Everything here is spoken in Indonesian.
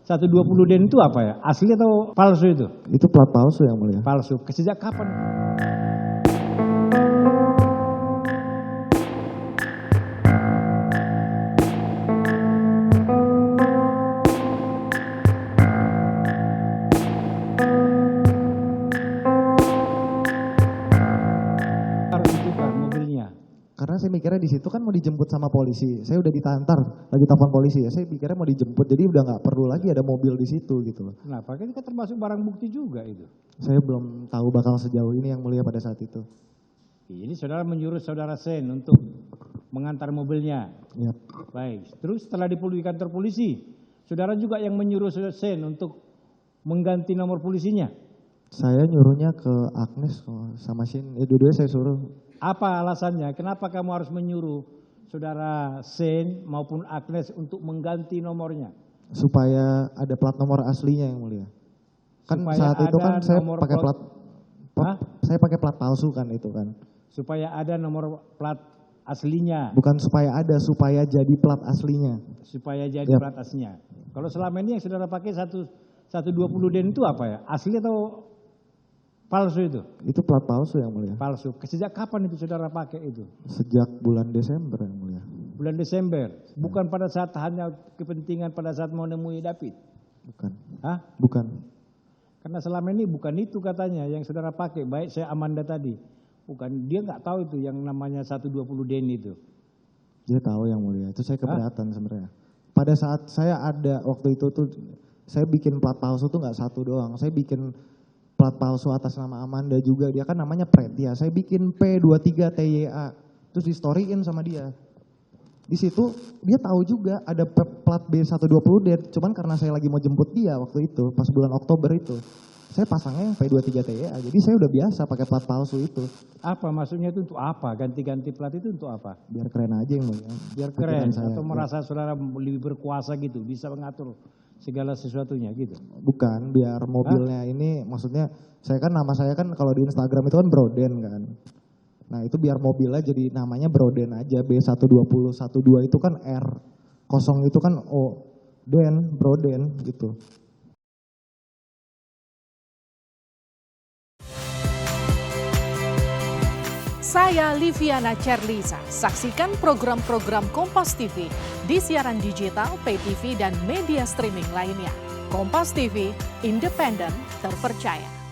120 Den itu apa ya? Asli atau palsu itu? Itu plat palsu yang mulia. Palsu. Sejak kapan? Harus ditukar mobilnya. Karena saya mikirnya di situ kan mau dijemput sama polisi. Saya udah ditantar, lagi telepon polisi ya. Saya pikirnya mau dijemput, jadi udah nggak perlu lagi ada mobil di situ gitu loh. Kenapa? Kan itu kan termasuk barang bukti juga itu. Saya belum tahu bakal sejauh ini yang mulia pada saat itu. Ini saudara menyuruh saudara Sen untuk mengantar mobilnya. Ya. Baik. Terus setelah di kantor polisi, saudara juga yang menyuruh Sen untuk mengganti nomor polisinya. Saya nyuruhnya ke Agnes sama Shin. Dua-duanya saya suruh. Apa alasannya? Kenapa kamu harus menyuruh saudara Sen maupun Agnes untuk mengganti nomornya? Supaya ada plat nomor aslinya yang mulia. Kan Supaya saat itu kan saya nomor pakai plat, Hah? saya pakai plat palsu kan itu kan. Supaya ada nomor plat aslinya. Bukan supaya ada, supaya jadi plat aslinya. Supaya jadi Yap. plat aslinya. Kalau selama ini yang saudara pakai 120 Den itu apa ya? Asli atau palsu itu? Itu plat palsu yang mulia. Palsu. Sejak kapan itu saudara pakai itu? Sejak bulan Desember yang mulia. Bulan Desember. Bukan pada saat hanya kepentingan pada saat mau nemui David. Bukan. Hah? Bukan. Karena selama ini bukan itu katanya yang saudara pakai. Baik saya Amanda tadi. Bukan. Dia nggak tahu itu yang namanya 120 Den itu. Dia tahu yang mulia. Itu saya keberatan sebenarnya. Pada saat saya ada waktu itu tuh, saya bikin plat palsu tuh nggak satu doang. Saya bikin plat palsu atas nama Amanda juga. Dia kan namanya Pretia. Saya bikin P23TYA. Terus di storyin sama dia. Di situ dia tahu juga ada plat B120D. Cuman karena saya lagi mau jemput dia waktu itu, pas bulan Oktober itu. Saya pasangnya yang P23TYA. Jadi saya udah biasa pakai plat palsu itu. Apa maksudnya itu untuk apa? Ganti-ganti plat itu untuk apa? Biar keren aja yang mulia. Biar keren Saya. atau merasa saudara lebih berkuasa gitu, bisa mengatur segala sesuatunya gitu. Bukan, biar mobilnya ini maksudnya nama saya kan kalau di Instagram itu kan Broden kan. Nah itu biar mobilnya jadi namanya Broden aja, B12012 itu kan R, kosong itu kan O, Broden gitu. Saya Liviana Cerlisa. Saksikan program-program Kompas TV di siaran digital, pay TV, dan media streaming lainnya. Kompas TV, independen, terpercaya.